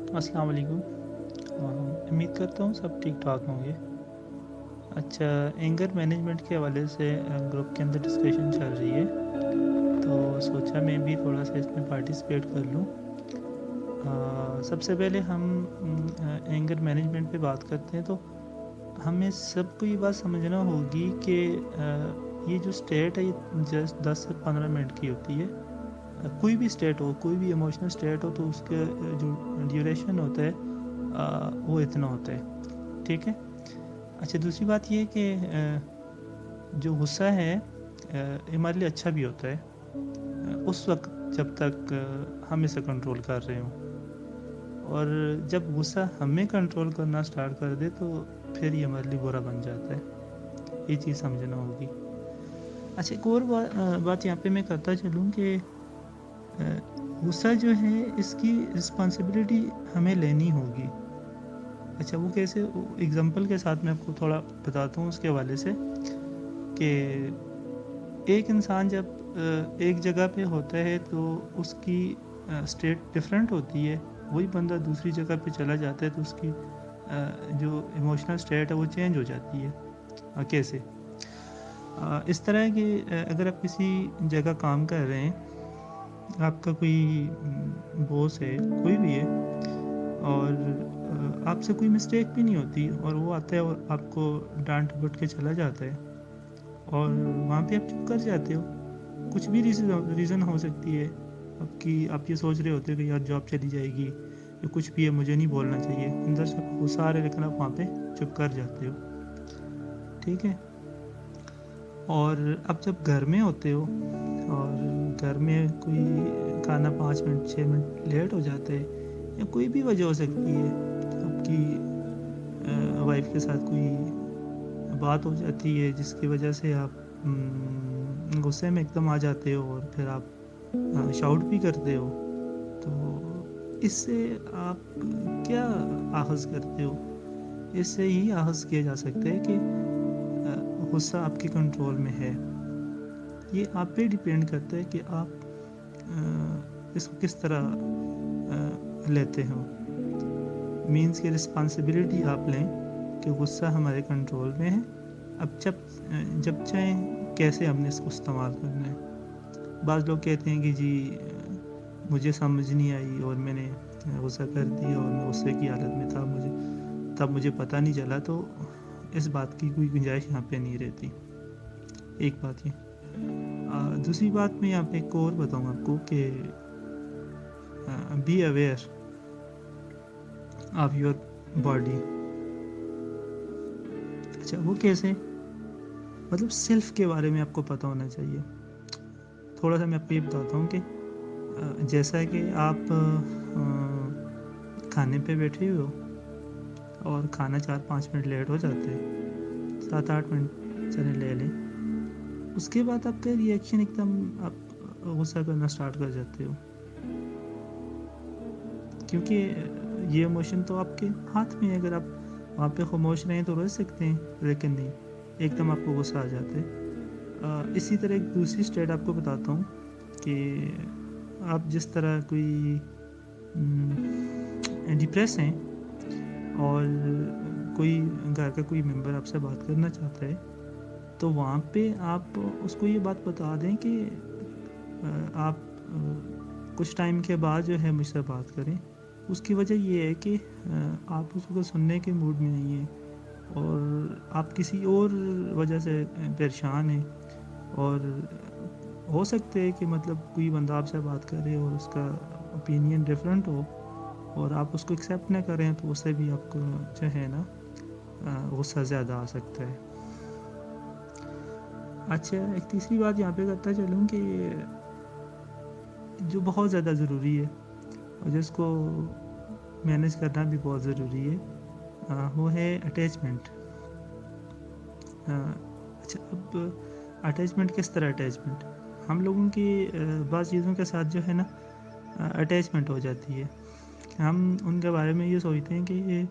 السلام علیکم۔ امید کرتا ہوں سب ٹھیک ٹھاک ہوں گے۔ اچھا، اینگر مینجمنٹ کے حوالے سے گروپ کے اندر ڈسکشن چل رہی ہے، تو سوچا میں بھی تھوڑا سا اس میں پارٹیسپیٹ کر لوں۔ سب سے پہلے ہم اینگر مینجمنٹ پہ بات کرتے ہیں تو ہمیں سب کو یہ بات سمجھنا ہوگی کہ یہ جو اسٹیٹ ہے یہ جسٹ 10 سے 15 منٹ کی ہوتی ہے۔ کوئی بھی اسٹیٹ ہو، کوئی بھی ایموشنل اسٹیٹ ہو، تو اس کا جو ڈیوریشن ہوتا ہے وہ اتنا ہوتا ہے، ٹھیک ہے۔ اچھا، دوسری بات یہ کہ جو غصہ ہے ہمارے لیے اچھا بھی ہوتا ہے اس وقت جب تک ہم اسے کنٹرول کر رہے ہوں، اور جب غصہ ہمیں کنٹرول کرنا سٹارٹ کر دے تو پھر یہ ہمارے لیے برا بن جاتا ہے۔ یہ چیز سمجھنا ہوگی۔ اچھا، ایک اور بات یہاں پہ میں کرتا چلوں کہ غصہ جو ہے اس کی رسپانسبلٹی ہمیں لینی ہوگی۔ اچھا، وہ کیسے؟ اگزامپل کے ساتھ میں آپ کو تھوڑا بتاتا ہوں اس کے حوالے سے کہ ایک انسان جب ایک جگہ پہ ہوتا ہے تو اس کی اسٹیٹ ڈفرینٹ ہوتی ہے، وہی بندہ دوسری جگہ پہ چلا جاتا ہے تو اس کی جو ایموشنل اسٹیٹ ہے وہ چینج ہو جاتی ہے۔ کیسے؟ اس طرح ہے کہ اگر آپ کسی جگہ کام کر رہے ہیں، آپ کا کوئی باس ہے، کوئی بھی ہے، اور آپ سے کوئی مسٹیک بھی نہیں ہوتی، اور وہ آتا ہے اور آپ کو ڈانٹ ڈپٹ کے چلا جاتا ہے، اور وہاں پہ آپ چپ کر جاتے ہو۔ کچھ بھی ریزن ہو سکتی ہے آپ یہ سوچ رہے ہوتے ہو کہ یار جاب چلی جائے گی یا کچھ بھی ہے، مجھے نہیں بولنا چاہیے، اندر سے غصہ آ رہا ہے لیکن آپ وہاں پہ چپ کر جاتے ہو، ٹھیک ہے۔ اور اب جب گھر میں ہوتے ہو اور گھر میں کوئی کھانا 5 منٹ 6 منٹ لیٹ ہو جاتا ہے، یا کوئی بھی وجہ ہو سکتی ہے، آپ کی وائف کے ساتھ کوئی بات ہو جاتی ہے جس کی وجہ سے آپ غصے میں ایک دم آ جاتے ہو اور پھر آپ شاؤٹ بھی کرتے ہو، تو اس سے آپ کیا آخذ کرتے ہو؟ اس سے یہی آخذ کیا جا سکتا ہے کہ غصہ آپ کے کنٹرول میں ہے۔ یہ آپ پہ ڈیپینڈ کرتا ہے کہ آپ اس کو کس طرح لیتے ہو۔ مینس کہ رسپانسبلٹی آپ لیں کہ غصہ ہمارے کنٹرول میں ہے، اب جب چاہیں کیسے ہم نے اس کو استعمال کرنا ہے۔ بعض لوگ کہتے ہیں کہ جی مجھے سمجھ نہیں آئی اور میں نے غصہ کر دیا اور میں غصے کی حالت میں تھا، تب مجھے پتہ نہیں چلا، تو اس بات کی کوئی گنجائش یہاں پہ نہیں رہتی۔ ایک بات یہ۔ دوسری بات میں یہاں پہ ایک اور بتاؤں آپ کو کہ be aware of your body. اچھا، وہ کیسے؟ مطلب سیلف کے بارے میں آپ کو پتہ ہونا چاہیے۔ تھوڑا سا میں آپ کو یہ بتاتا ہوں کہ جیسا کہ آپ کھانے پہ بیٹھے ہوئے ہو اور کھانا 4-5 منٹ لیٹ ہو جاتے ہیں، 7-8 منٹ چلے لے لیں، اس کے بعد آپ کا ریئیکشن ایک دم آپ غصہ کرنا سٹارٹ کر جاتے ہو، کیونکہ یہ ایموشن تو آپ کے ہاتھ میں ہے۔ اگر آپ وہاں پہ خاموش رہیں تو رہ سکتے ہیں، لیکن نہیں، ایک دم آپ کو غصہ آ جاتا ہے۔ اسی طرح ایک دوسری اسٹیٹ آپ کو بتاتا ہوں کہ آپ جس طرح کوئی ڈپریس ہیں اور کوئی گھر کا کوئی ممبر آپ سے بات کرنا چاہتا ہے، تو وہاں پہ آپ اس کو یہ بات بتا دیں کہ آپ کچھ ٹائم کے بعد جو ہے مجھ سے بات کریں۔ اس کی وجہ یہ ہے کہ آپ اس کو سننے کے موڈ میں نہیں ہیں اور آپ کسی اور وجہ سے پریشان ہیں، اور ہو سکتے ہے کہ مطلب کوئی بندہ آپ سے بات کرے اور اس کا اوپینین ڈفرینٹ ہو اور آپ اس کو ایکسیپٹ نہ کریں، تو اس سے بھی آپ کو جو ہے نا غصہ زیادہ آ سکتا ہے۔ اچھا، ایک تیسری بات یہاں پہ کرتا چلوں کہ جو بہت زیادہ ضروری ہے اور جس کو مینیج کرنا بھی بہت ضروری ہے، وہ ہے اٹیچمنٹ۔ اچھا، اب اٹیچمنٹ کس طرح؟ اٹیچمنٹ ہم لوگوں کی بعض چیزوں کے ساتھ جو ہے نا اٹیچمنٹ ہو جاتی ہے، ہم ان کے بارے میں یہ سوچتے ہیں کہ یہ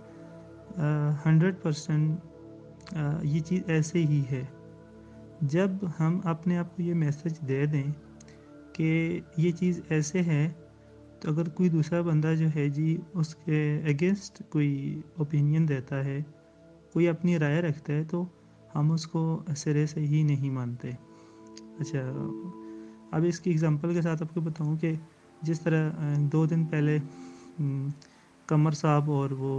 100% یہ چیز ایسے ہی ہے۔ جب ہم اپنے آپ کو یہ میسج دے دیں کہ یہ چیز ایسے ہے، تو اگر کوئی دوسرا بندہ جو ہے جی اس کے اگینسٹ کوئی اوپینین دیتا ہے، کوئی اپنی رائے رکھتا ہے، تو ہم اس کو سرے سے ہی نہیں مانتے۔ اچھا، اب اس کی اگزامپل کے ساتھ آپ کو بتاؤں کہ جس طرح 2 دن پہلے قمر صاحب اور وہ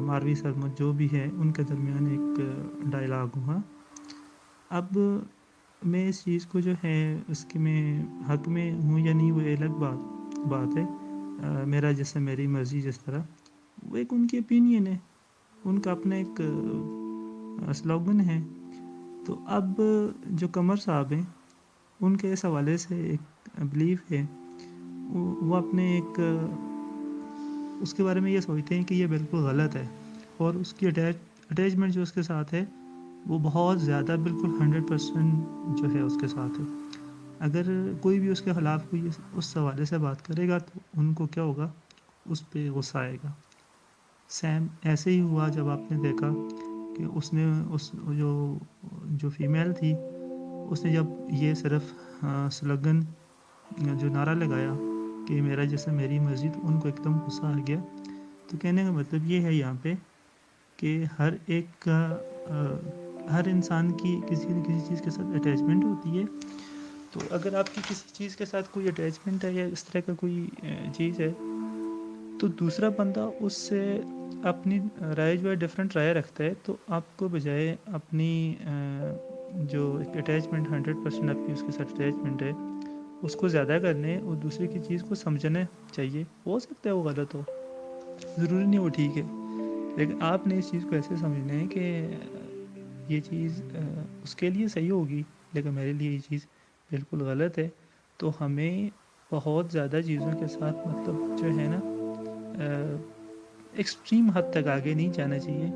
ماروی سرمد جو بھی ہے ان کے درمیان ایک ڈائلاگ ہوا۔ اب میں اس چیز کو جو ہے اس کے میں حق میں ہوں یا نہیں، وہ الگ بات ہے۔ میرا جیسے میری مرضی، جس طرح وہ ایک ان کی اوپینین ہے، ان کا اپنا ایک سلوگن ہے۔ تو اب جو قمر صاحب ہیں ان کے اس حوالے سے ایک بلیف ہے، وہ اپنے ایک اس کے بارے میں یہ سوچتے ہیں کہ یہ بالکل غلط ہے، اور اس کی اٹیچمنٹ جو اس کے ساتھ ہے وہ بہت زیادہ، بالکل 100% جو ہے اس کے ساتھ ہے۔ اگر کوئی بھی اس کے خلاف کوئی اس حوالے سے بات کرے گا تو ان کو کیا ہوگا، اس پہ غصہ آئے گا۔ سیم ایسے ہی ہوا جب آپ نے دیکھا کہ اس نے جو فیمیل تھی، اس نے جب یہ صرف سلوگن جو نعرہ لگایا کہ میرا جیسے میری مرضی، تو ان کو ایک دم غصہ آ گیا۔ تو کہنے کا مطلب یہ ہے یہاں پہ کہ ہر ایک کا ہر انسان کی کسی نہ کسی چیز کے ساتھ اٹیچمنٹ ہوتی ہے۔ تو اگر آپ کی کسی چیز کے ساتھ کوئی اٹیچمنٹ ہے یا اس طرح کا کوئی چیز ہے، تو دوسرا بندہ اس سے اپنی رائے جو ہے ڈیفرنٹ رائے رکھتا ہے، تو آپ کو بجائے اپنی جو اٹیچمنٹ 100% آپ کی اس کے ساتھ اٹیچمنٹ ہے، اس کو زیادہ کرنے اور دوسرے کی چیز کو سمجھنا چاہیے۔ ہو سکتا ہے وہ غلط ہو، ضروری نہیں وہ ٹھیک ہے، لیکن آپ نے اس چیز کو ایسے سمجھنا ہے کہ یہ چیز اس کے لیے صحیح ہوگی لیکن میرے لیے یہ چیز بالکل غلط ہے۔ تو ہمیں بہت زیادہ چیزوں کے ساتھ مطلب جو ہے نا ایکسٹریم حد تک آگے نہیں جانا چاہیے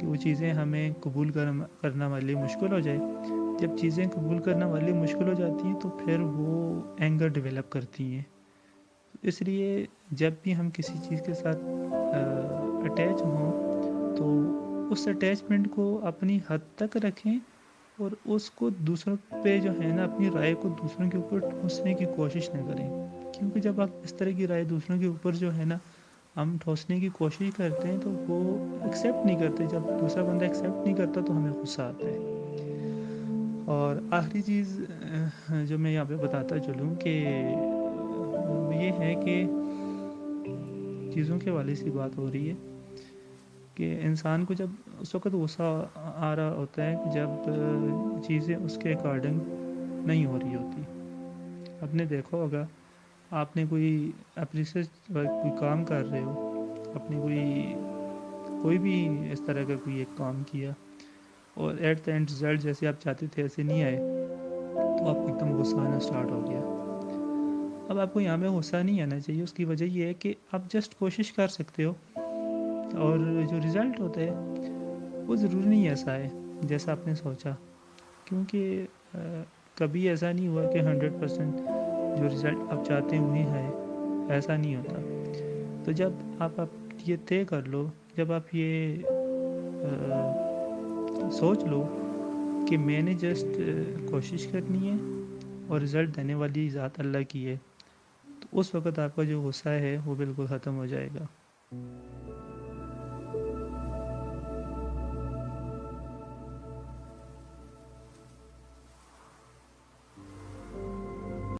کہ وہ چیزیں ہمیں قبول کرنا ہمارے لیے مشکل ہو جائے۔ جب چیزیں قبول کرنا ہمارے لیے مشکل ہو جاتی ہیں تو پھر وہ اینگر ڈیولپ کرتی ہیں۔ اس لیے جب بھی ہم کسی چیز کے ساتھ اٹیچ ہوں تو اس اٹیچمنٹ کو اپنی حد تک رکھیں، اور اس کو دوسروں پہ جو ہے نا اپنی رائے کو دوسروں کے اوپر ٹھوسنے کی کوشش نہ کریں، کیونکہ جب آپ اس طرح کی رائے دوسروں کے اوپر جو ہے نا ہم ٹھوسنے کی کوشش کرتے ہیں تو وہ ایکسیپٹ نہیں کرتے۔ جب دوسرا بندہ ایکسیپٹ نہیں کرتا تو ہمیں غصہ آتا ہے۔ اور آخری چیز جو میں یہاں پہ بتاتا چلوں کہ یہ ہے کہ چیزوں کے حوالے سے بات ہو رہی ہے کہ انسان کو جب اس وقت غصہ آ رہا ہوتا ہے کہ جب چیزیں اس کے اکارڈنگ نہیں ہو رہی ہوتی۔ آپ نے دیکھا ہوگا، آپ نے کوئی کوئی کام کر رہے ہو، اپنی کوئی بھی اس طرح کا کوئی ایک کام کیا، اور ایٹ دا اینڈ رزلٹ جیسے آپ چاہتے تھے ایسے نہیں آئے، تو آپ کو ایک دم غصہ آنا اسٹارٹ ہو گیا۔ اب آپ کو یہاں پہ غصہ نہیں آنا چاہیے، اس کی وجہ یہ ہے کہ آپ جسٹ کوشش کر سکتے ہو، اور جو رزلٹ ہوتا ہے وہ ضروری نہیں ایسا ہے جیسا آپ نے سوچا، کیونکہ کبھی ایسا نہیں ہوا کہ 100% جو رزلٹ آپ چاہتے ہیں وہی ہے، ایسا نہیں ہوتا۔ تو جب آپ یہ طے کر لو، جب آپ یہ سوچ لو کہ میں نے جسٹ کوشش کرنی ہے اور رزلٹ دینے والی ذات اللہ کی ہے، تو اس وقت آپ کا جو غصہ ہے وہ بالکل ختم ہو جائے گا۔